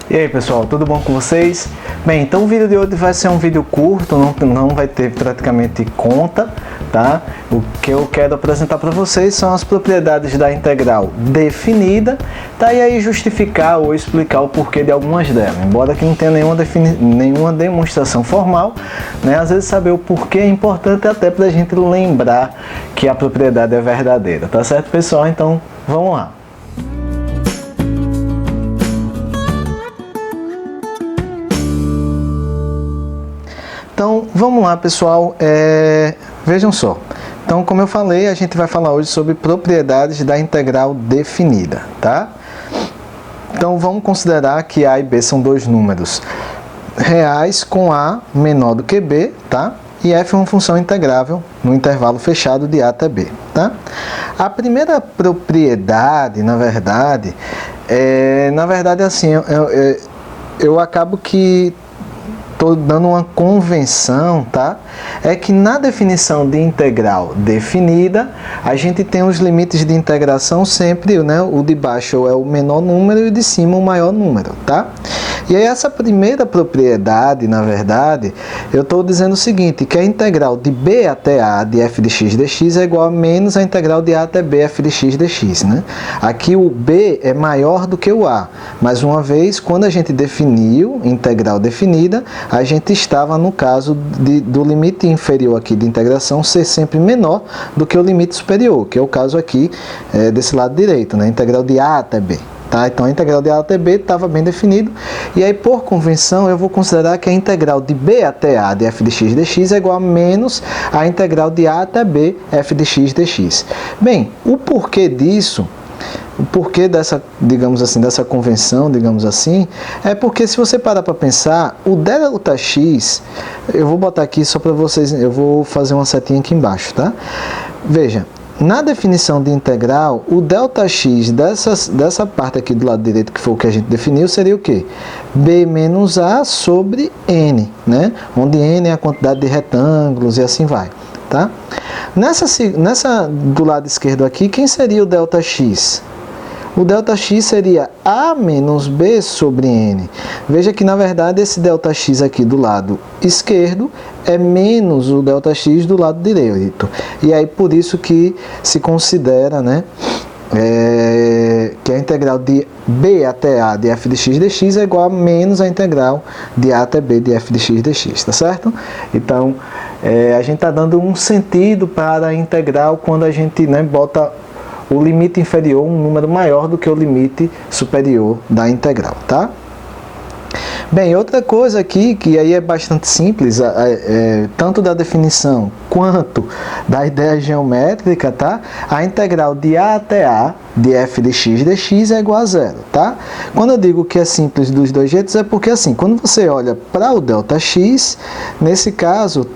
E aí pessoal, tudo bom com vocês? Bem, então o vídeo de hoje vai ser um vídeo curto, não vai ter praticamente conta, tá? O que eu quero apresentar para vocês são as propriedades da integral definida, tá? E aí justificar ou explicar o porquê de algumas delas. Embora que não tenha nenhuma demonstração formal, né? Às vezes saber o porquê é importante até para a gente lembrar que a propriedade é verdadeira, tá certo pessoal? Então vamos lá. Então, vamos lá, pessoal. Vejam só. Então, como eu falei, a gente vai falar hoje sobre propriedades da integral definida, tá? Então, vamos considerar que A e B são dois números reais com A menor do que B, tá? E F é uma função integrável no intervalo fechado de A até B, tá? A primeira propriedade, na verdade, assim, eu acabo que estou dando uma convenção, tá? É que na definição de integral definida, a gente tem os limites de integração sempre, né? O de baixo é o menor número e o de cima o maior número, tá? E aí essa primeira propriedade, na verdade, eu estou dizendo o seguinte, que a integral de b até a de f de x dx é igual a menos a integral de a até b f de x dx, né? Aqui o b é maior do que o a, mas uma vez, quando a gente definiu integral definida, a gente estava no caso do limite inferior aqui de integração ser sempre menor do que o limite superior, que é o caso aqui desse lado direito, né? Integral de a até b. Tá? Então a integral de a até b estava bem definido, e aí por convenção eu vou considerar que a integral de b até a de f de x dx é igual a menos a integral de a até b f de x dx. Bem, o porquê disso, o porquê dessa, digamos assim, dessa convenção, digamos assim, é porque se você parar para pensar, o ΔX, eu vou botar aqui só para vocês, eu vou fazer uma setinha aqui embaixo, tá? Veja, na definição de integral, o ΔX dessa parte aqui do lado direito, que foi o que a gente definiu, seria o quê? B menos A sobre N, né? Onde N é a quantidade de retângulos e assim vai, tá? Nessa do lado esquerdo aqui, quem seria o ΔX? O ΔX seria A menos B sobre N. Veja que, na verdade, esse ΔX aqui do lado esquerdo é menos o ΔX do lado direito. E aí, por isso que se considera, né, que a integral de B até A de f de x dx é igual a menos a integral de A até B de f de x dx, tá certo? Então, a gente está dando um sentido para a integral quando a gente, né, bota o limite inferior um número maior do que o limite superior da integral, tá? Bem, outra coisa aqui, que aí é bastante simples, tanto da definição quanto da ideia geométrica, tá? A integral de a até a de f de x dx é igual a zero, tá? Quando eu digo que é simples dos dois jeitos, é porque assim, quando você olha para o ΔX, nesse caso,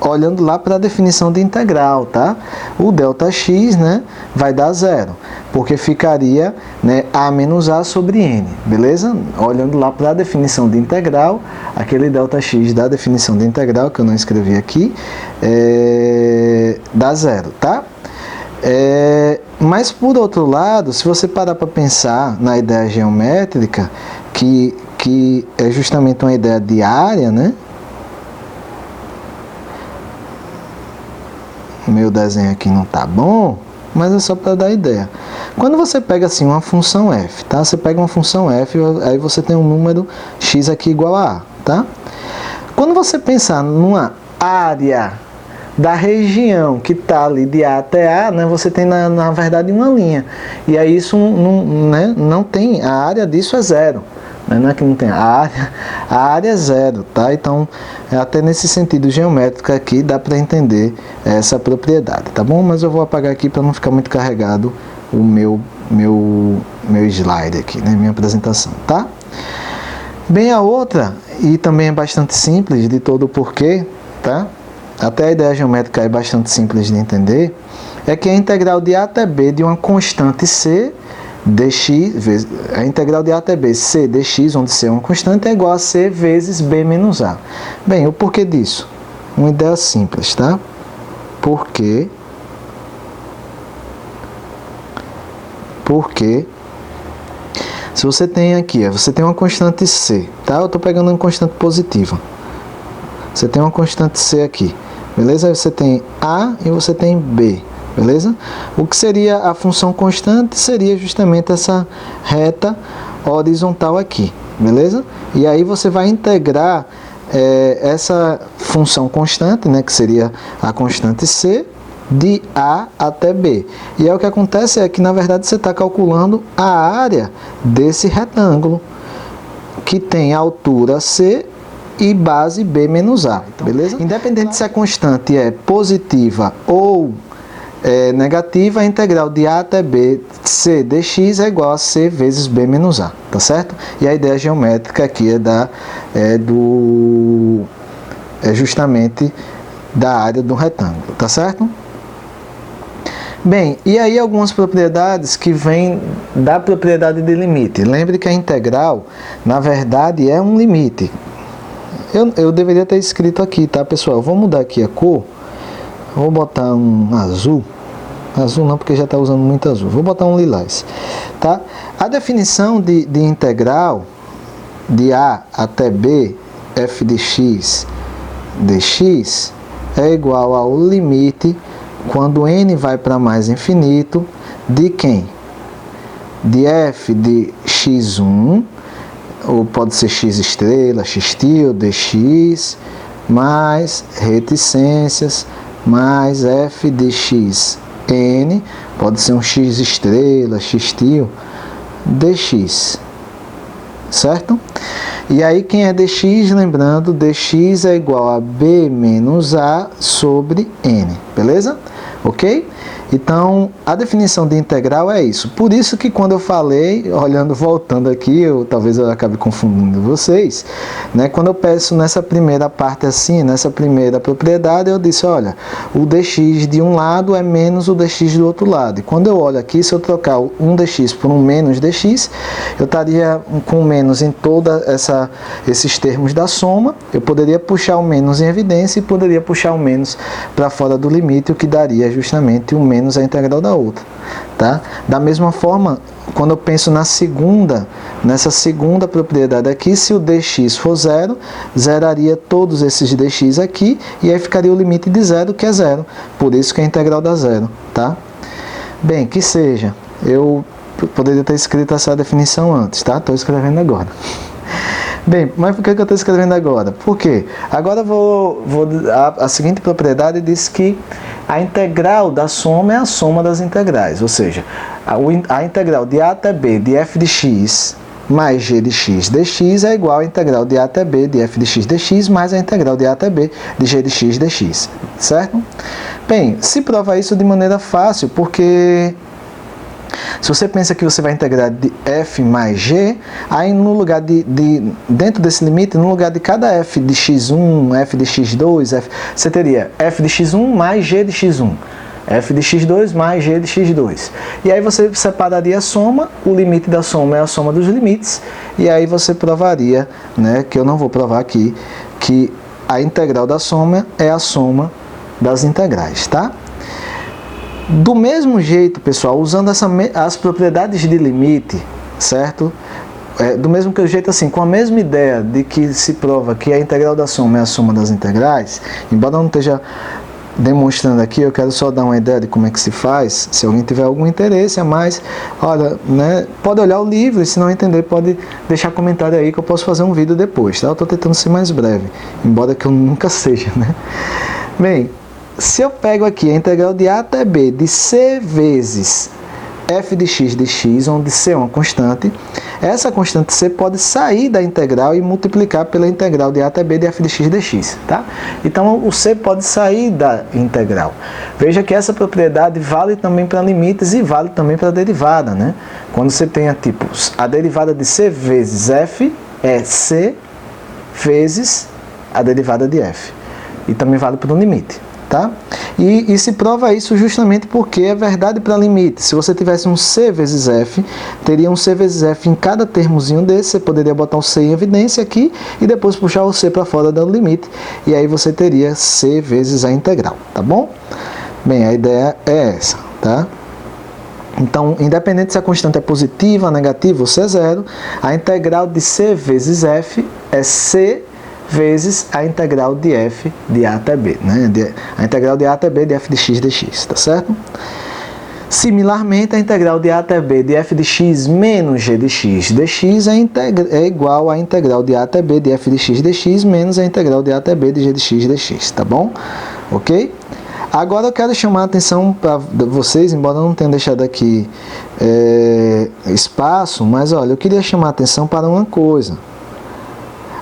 olhando lá para a definição de integral, tá? O ΔX, né, vai dar zero, porque ficaria, né, A menos A sobre N, beleza? Olhando lá para a definição de integral, aquele ΔX da definição de integral, que eu não escrevi aqui, dá zero, tá? Mas, por outro lado, se você parar para pensar na ideia geométrica, que é justamente uma ideia de área, né? Meu desenho aqui não tá bom, mas é só para dar ideia. Quando você pega assim uma função f, tá? Você pega uma função f, aí você tem um número x aqui igual a, tá? Quando você pensar numa área da região que está ali de A até A, né, você tem na verdade uma linha. E aí isso não tem, a área disso é zero. Não é que não tem, a área é zero, tá? Então, até nesse sentido geométrico aqui, dá para entender essa propriedade, tá bom? Mas eu vou apagar aqui para não ficar muito carregado o meu slide aqui, né? Minha apresentação, tá? Bem, a outra, e também é bastante simples de todo o porquê, tá? Até a ideia geométrica é bastante simples de entender, é que a integral de A até B de uma constante C dx, a integral de A até B, C dx, onde C é uma constante, é igual a C vezes B menos A. Bem, o porquê disso? Uma ideia simples, tá? Porque Se você tem aqui, você tem uma constante C, tá? Eu estou pegando uma constante positiva. Você tem uma constante C aqui, beleza? Aí você tem A e você tem B, beleza? O que seria a função constante seria justamente essa reta horizontal aqui, beleza? E aí você vai integrar essa função constante, né, que seria a constante C, de A até B. E aí o que acontece é que, na verdade, você está calculando a área desse retângulo, que tem altura C e base B menos A, beleza? Independente se a constante é positiva ou negativa, a integral de A até B, C dx é igual a C vezes B menos A, tá certo? E a ideia geométrica aqui é justamente da área do retângulo, tá certo? Bem, e aí algumas propriedades que vêm da propriedade de limite. Lembre que a integral, na verdade, é um limite. Eu deveria ter escrito aqui, tá, pessoal? Vou mudar aqui a cor. Vou botar um azul. Azul não, porque já está usando muito azul. Vou botar um lilás, tá? A definição de integral de A até B, f de x dx, é igual ao limite, quando n vai para mais infinito, de quem? De f de x1, ou pode ser x estrela, x tio, dx, mais reticências, mais f de x n, pode ser um x estrela, x tio, dx, certo? E aí quem é dx, lembrando, dx é igual a b menos a sobre n, beleza? Ok? Então, a definição de integral é isso. Por isso que quando eu falei, voltando aqui, talvez eu acabe confundindo vocês, né? Quando eu peço nessa primeira parte assim, nessa primeira propriedade, eu disse, olha, o dx de um lado é menos o dx do outro lado. E quando eu olho aqui, se eu trocar um dx por um menos dx, eu estaria com menos em todos esses termos da soma. Eu poderia puxar o menos em evidência e poderia puxar o menos para fora do limite, o que daria justamente o menos a integral da outra, tá? Da mesma forma, quando eu penso nessa segunda propriedade aqui, se o dx for zero, zeraria todos esses dx aqui, e aí ficaria o limite de zero, que é zero. Por isso que a integral dá zero, tá? Bem, que seja. Eu poderia ter escrito essa definição antes, tá? Estou escrevendo agora. Bem, mas por que eu estou escrevendo agora? Por quê? Agora a seguinte propriedade diz que a integral da soma é a soma das integrais, ou seja, a integral de A até B de f de x mais g de x dx é igual à integral de A até B de f de x dx mais a integral de A até B de g de x dx, certo? Bem, se prova isso de maneira fácil, porque se você pensa que você vai integrar de f mais g, aí no lugar dentro desse limite, no lugar de cada f de x1, f de x2, você teria f de x1 mais g de x1, f de x2 mais g de x2. E aí você separaria a soma, o limite da soma é a soma dos limites, e aí você provaria, né, que eu não vou provar aqui, que a integral da soma é a soma das integrais, tá? Do mesmo jeito, pessoal, usando as propriedades de limite, certo? Do mesmo jeito, assim, com a mesma ideia de que se prova que a integral da soma é a soma das integrais, embora eu não esteja demonstrando aqui, eu quero só dar uma ideia de como é que se faz. Se alguém tiver algum interesse a mais, olha, né, pode olhar o livro, e se não entender, pode deixar comentário aí que eu posso fazer um vídeo depois, tá? Eu estou tentando ser mais breve, embora que eu nunca seja, né? Bem, se eu pego aqui a integral de A até B de c vezes f de x dx, onde c é uma constante, essa constante c pode sair da integral e multiplicar pela integral de A até B de f de x dx, tá? Então, o c pode sair da integral. Veja que essa propriedade vale também para limites e vale também para a derivada, né? Quando você tem, tipo, a derivada de c vezes f é c vezes a derivada de f. E também vale para o limite. Tá? E se prova isso justamente porque é verdade para limite. Se você tivesse um c vezes f, teria um c vezes f em cada termozinho desse, você poderia botar o c em evidência aqui e depois puxar o c para fora do limite, e aí você teria c vezes a integral, tá bom? Bem, a ideia é essa, tá? Então, independente se a constante é positiva, negativa ou se é zero, a integral de c vezes f é c vezes a integral de f de a até b, né? A integral de a até b de f de x dx, tá certo? Similarmente, a integral de a até b de f de x menos g de x dx é igual à integral de a até b de f de x dx menos a integral de a até b de g de x dx, tá bom? Ok? Agora eu quero chamar a atenção para vocês, embora eu não tenha deixado aqui espaço, mas olha, eu queria chamar a atenção para uma coisa.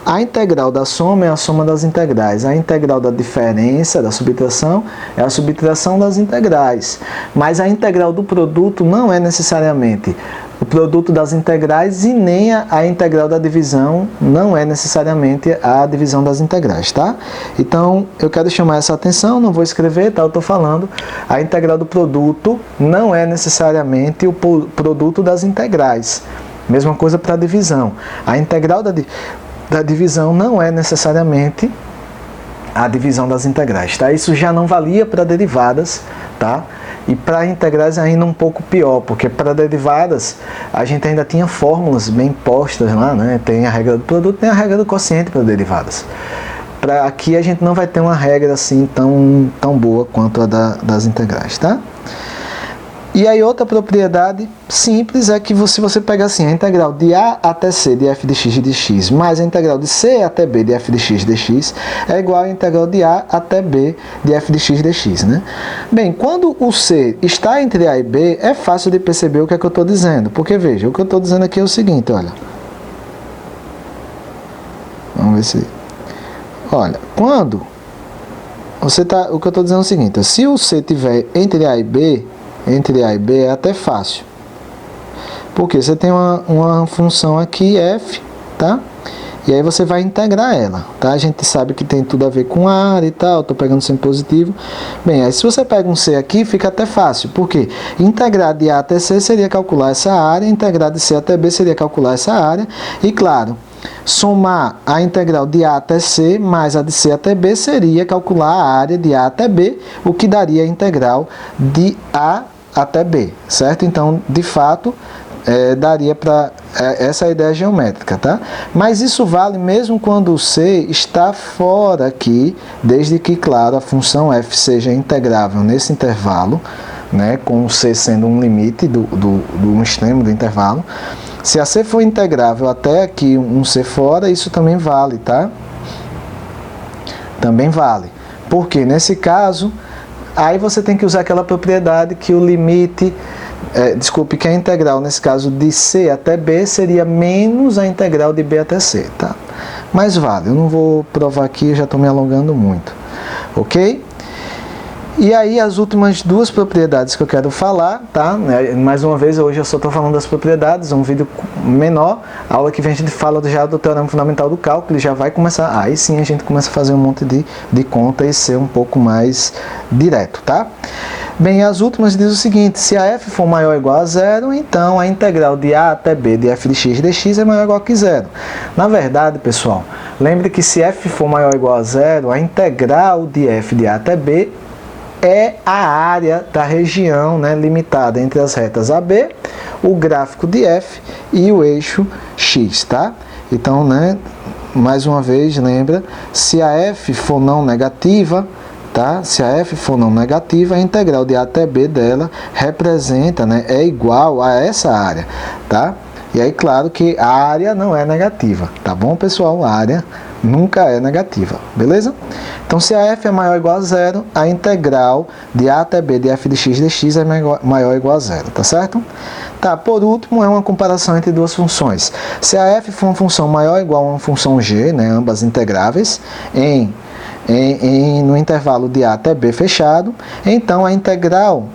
A integral da soma é a soma das integrais. A integral da diferença, da subtração, é a subtração das integrais. Mas a integral do produto não é necessariamente o produto das integrais e nem a integral da divisão não é necessariamente a divisão das integrais, tá? Então, eu quero chamar essa atenção, não vou escrever, tá? Eu estou falando, a integral do produto não é necessariamente o produto das integrais. Mesma coisa para a divisão. A integral da divisão não é necessariamente a divisão das integrais, tá? Isso já não valia para derivadas, tá? E para integrais ainda um pouco pior, porque para derivadas a gente ainda tinha fórmulas bem postas lá, né? Tem a regra do produto, tem a regra do quociente para derivadas. Aqui a gente não vai ter uma regra assim tão boa quanto a das integrais, tá? E aí outra propriedade simples é que se você pegar assim, a integral de a até c de f de x dx mais a integral de c até b de f de x dx é igual à integral de a até b de f de x dx, né? Bem, quando o c está entre a e b, é fácil de perceber o que é que eu estou dizendo, porque veja, o que eu estou dizendo aqui é o seguinte, olha. Vamos ver se... Olha, quando o que eu estou dizendo é o seguinte, se o c estiver entre a e b é até fácil. Porque você tem uma função aqui, f, tá? E aí você vai integrar ela, tá? A gente sabe que tem tudo a ver com a área e tal, estou pegando sempre positivo. Bem, aí se você pega um c aqui, fica até fácil. Por quê? Integrar de a até c seria calcular essa área, integrar de c até b seria calcular essa área. E claro, somar a integral de a até c mais a de c até b seria calcular a área de a até b, o que daria a integral de a até b, certo? Então, de fato, daria para essa ideia geométrica, tá? Mas isso vale mesmo quando o c está fora aqui, desde que, claro, a função f seja integrável nesse intervalo, né? Com o c sendo um limite do extremo do intervalo. Se a c for integrável até aqui um c fora, isso também vale, tá? Também vale. Porque nesse caso, aí você tem que usar aquela propriedade que o limite, que a integral, nesse caso, de c até b seria menos a integral de b até c, tá? Mas vale, eu não vou provar aqui, eu já estou me alongando muito, ok? E aí as últimas duas propriedades que eu quero falar, tá? Mais uma vez, hoje eu só estou falando das propriedades, é um vídeo menor. A aula que vem a gente fala já do teorema fundamental do cálculo, já vai começar, aí sim a gente começa a fazer um monte de conta e ser um pouco mais direto, tá? Bem, as últimas diz o seguinte, se a f for maior ou igual a zero, então a integral de a até b de f de x dx é maior ou igual que zero. Na verdade, pessoal, lembre que se f for maior ou igual a zero, a integral de f de a até b é a área da região, né, limitada entre as retas AB, o gráfico de f e o eixo x, tá? Então, né, mais uma vez, lembra, se a f for não negativa, tá? Se a f for não negativa, a integral de a até b dela representa, né, é igual a essa área, tá? E aí, claro que a área não é negativa, tá bom, pessoal? A área nunca é negativa, beleza? Então, se a f é maior ou igual a zero, a integral de a até b de f de x dx é maior ou igual a zero, tá certo? Tá, por último, é uma comparação entre duas funções. Se a f for uma função maior ou igual a uma função g, né, ambas integráveis, no intervalo de a até b fechado, então a integral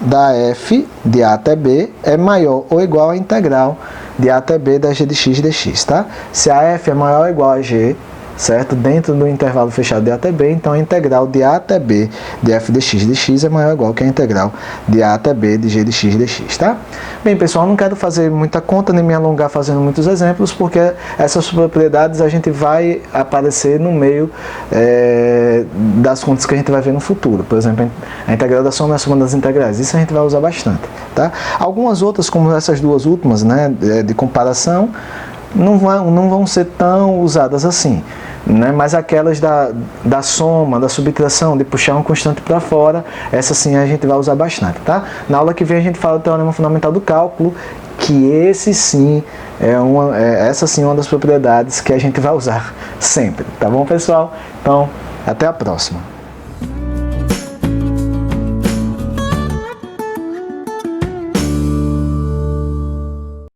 da f de a até b é maior ou igual à integral de a até b da g de x dx, tá? Se a f é maior ou igual a g, certo? Dentro do intervalo fechado de A até B, então a integral de A até B de f de x de x é maior ou igual que a integral de A até B de g de x de x, tá? Bem, pessoal, não quero fazer muita conta nem me alongar fazendo muitos exemplos, porque essas propriedades a gente vai aparecer no meio das contas que a gente vai ver no futuro. Por exemplo, a integral da soma é a soma das integrais. Isso a gente vai usar bastante, tá? Algumas outras, como essas duas últimas, né, de comparação, não vão ser tão usadas assim, né? Mas aquelas da soma, da subtração, de puxar uma constante para fora, essa sim a gente vai usar bastante, tá? Na aula que vem a gente fala do teorema fundamental do cálculo, que esse sim essa sim é uma das propriedades que a gente vai usar sempre, tá bom, pessoal? Então, até a próxima.